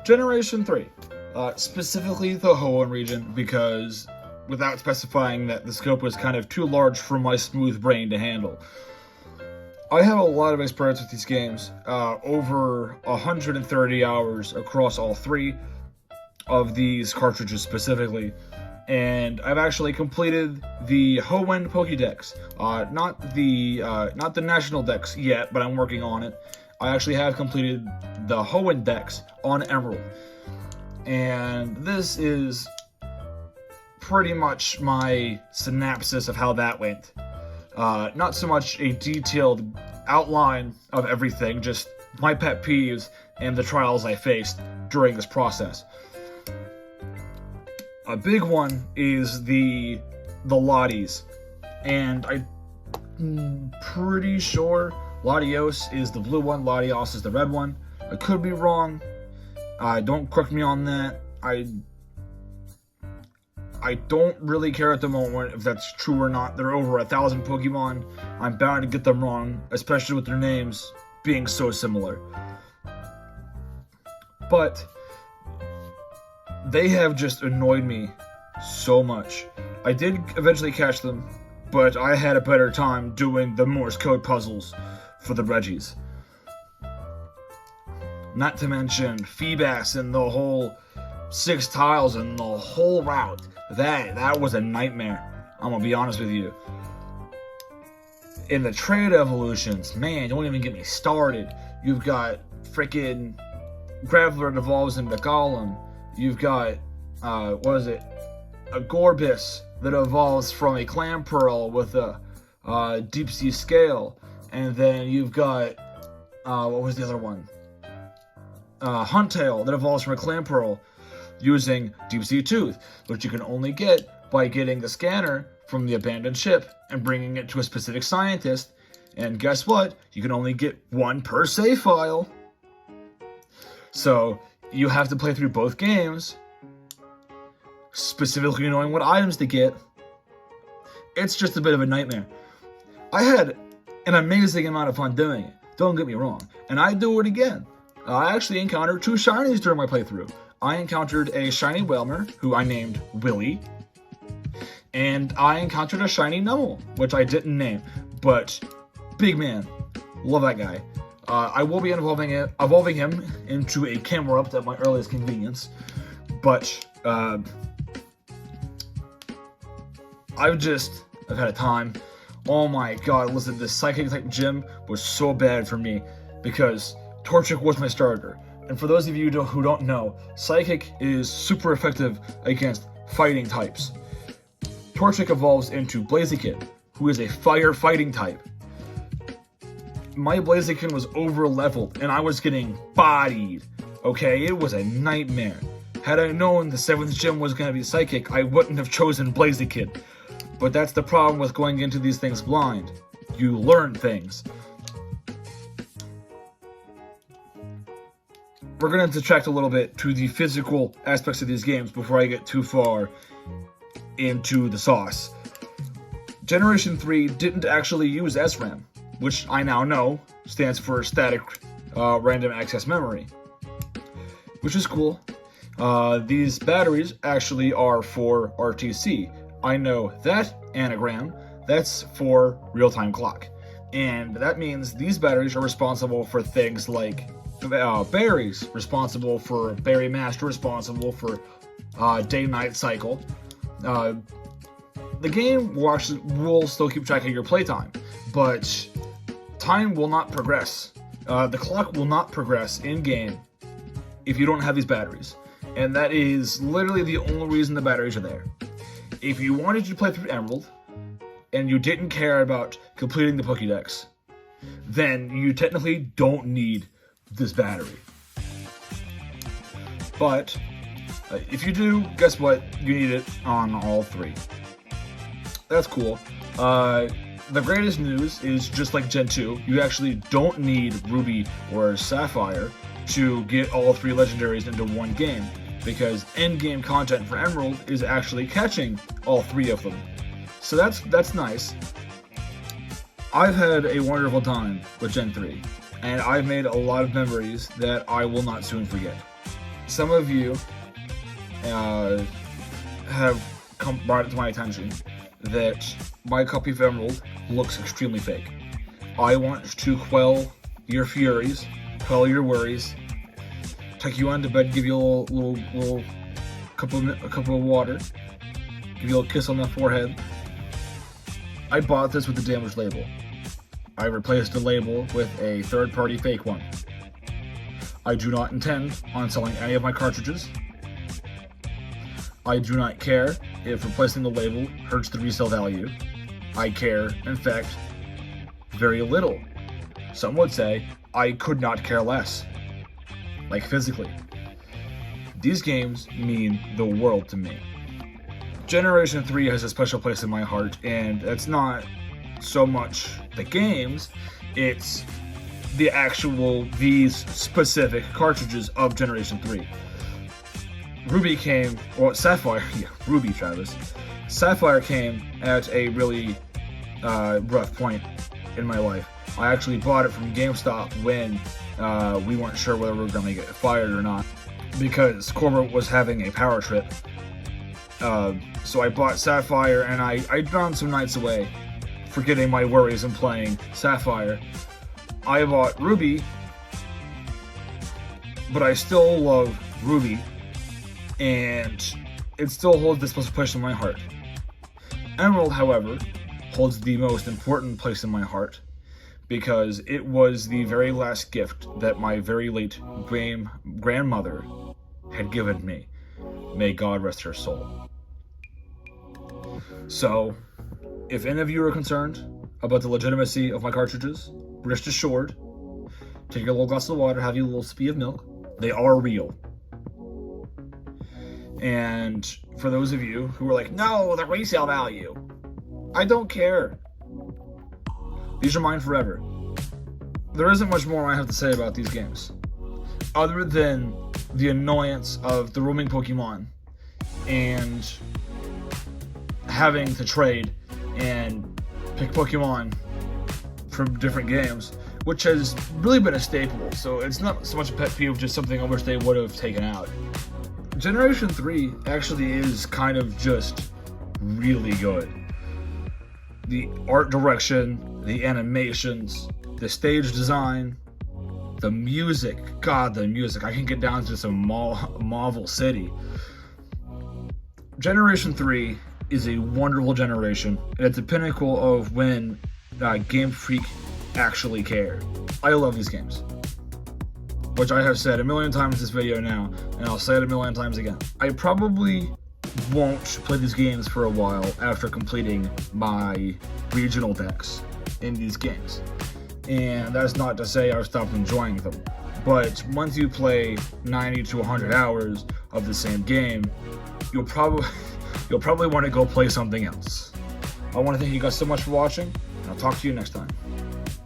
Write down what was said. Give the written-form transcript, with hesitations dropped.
Generation 3. Specifically the Hoenn region, because without specifying that the scope was kind of too large for my smooth brain to handle. I have a lot of experience with these games, over 130 hours across all three of these cartridges specifically, and I've actually completed the Hoenn Pokédex. Not the national dex yet, but I'm working on it. I actually have completed the Hoenn Dex on Emerald, and this is pretty much my synopsis of how that went. Not so much a detailed outline of everything, just my pet peeves and the trials I faced during this process. A big one is the Lotties, and I'm pretty sure Latios is the blue one, Latios is the red one. I could be wrong. Don't correct me on that. I don't really care at the moment if that's true or not. There are over 1,000 Pokemon. I'm bound to get them wrong, especially with their names being so similar. But they have just annoyed me so much. I did eventually catch them, but I had a better time doing the Morse code puzzles for the Reggies. Not to mention Feebas and the whole 6 tiles and the whole route. That was a nightmare, I'm gonna be honest with you. In the trade evolutions, man, don't even get me started. You've got freaking Graveler that evolves into Golem. You've got, a Gorbis that evolves from a Clamperl with a Deep Sea Scale. And then you've got, what was the other one? Huntail that evolves from a Clamperl using Deep Sea Tooth, which you can only get by getting the scanner from the abandoned ship and bringing it to a specific scientist. And guess what? You can only get one per save file. So you have to play through both games, specifically knowing what items to get. It's just a bit of a nightmare. I had an amazing amount of fun doing it, don't get me wrong, and I'd do it again. I actually encountered 2 shinies during my playthrough. I encountered a shiny Whelmer, who I named Willy, and I encountered a shiny Numel, which I didn't name, but big man, love that guy. I will be evolving him into a Camerupt at my earliest convenience, but I've had a time. Oh my god, listen, this Psychic type gym was so bad for me because Torchic was my starter. And for those of you who don't know, Psychic is super effective against fighting types. Torchic evolves into Blaziken, who is a fire fighting type. My Blaziken was over leveled and I was getting bodied. Okay, it was a nightmare. Had I known the 7th gym was going to be Psychic, I wouldn't have chosen Blaziken. But that's the problem with going into these things blind. You learn things. We're going to detract a little bit to the physical aspects of these games before I get too far into the sauce. Generation 3 didn't actually use SRAM, which I now know stands for Static Random Access Memory, which is cool. These batteries actually are for RTC. I know that anagram, that's for real-time clock. And that means these batteries are responsible for things like berries, responsible for Berry Master, responsible for day-night cycle. The game will still keep track of your playtime, but time will not progress. The clock will not progress in-game if you don't have these batteries. And that is literally the only reason the batteries are there. If you wanted to play through Emerald, and you didn't care about completing the Pokédex, then you technically don't need this battery. But if you do, guess what? You need it on all 3. That's cool. The greatest news is, just like Gen 2, you actually don't need Ruby or Sapphire to get all 3 legendaries into one game, because endgame content for Emerald is actually catching all 3 of them. So that's nice. I've had a wonderful time with Gen 3, and I've made a lot of memories that I will not soon forget. some of you have brought it to my attention that my copy of Emerald looks extremely fake. I want to quell your furies, quell your worries, tuck you onto bed, give you a little cup of water, give you a kiss on the forehead. I bought this with a damaged label. I replaced the label with a third-party fake one. I do not intend on selling any of my cartridges. I do not care if replacing the label hurts the resale value. I care, in fact, very little. Some would say I could not care less. Like physically. These games mean the world to me. Generation 3 has a special place in my heart, and it's not so much the games, it's these specific cartridges of Generation 3. Sapphire, Ruby, Travis. Sapphire came at a really rough point in my life. I actually bought it from GameStop when we weren't sure whether we were going to get fired or not, because Corbett was having a power trip. So I bought Sapphire, and I drowned some nights away, forgetting my worries and playing Sapphire. I bought Ruby, but I still love Ruby, and it still holds this special place in my heart. Emerald, however, holds the most important place in my heart, because it was the very last gift that my very late grandmother had given me. May God rest her soul. So, if any of you are concerned about the legitimacy of my cartridges, rest assured, take a little glass of water, have you a little sippy of milk. They are real. And for those of you who are like, no, the resale value, I don't care. These are mine forever. There isn't much more I have to say about these games, other than the annoyance of the roaming Pokemon and having to trade and pick Pokemon from different games, which has really been a staple, so it's not so much a pet peeve, just something I wish they would have taken out. Generation 3 actually is kind of just really good. The art direction, the animations, the stage design, the music. God, the music. I can get down to some Marvel City. Generation 3 is a wonderful generation, and it's a pinnacle of when Game Freak actually cared. I love these games, which I have said a million times in this video now, and I'll say it a million times again. I probably won't play these games for a while after completing my regional decks in these games. And that's not to say I've stopped enjoying them, but once you play 90 to 100 hours of the same game, you'll probably want to go play something else. I want to thank you guys so much for watching, and I'll talk to you next time.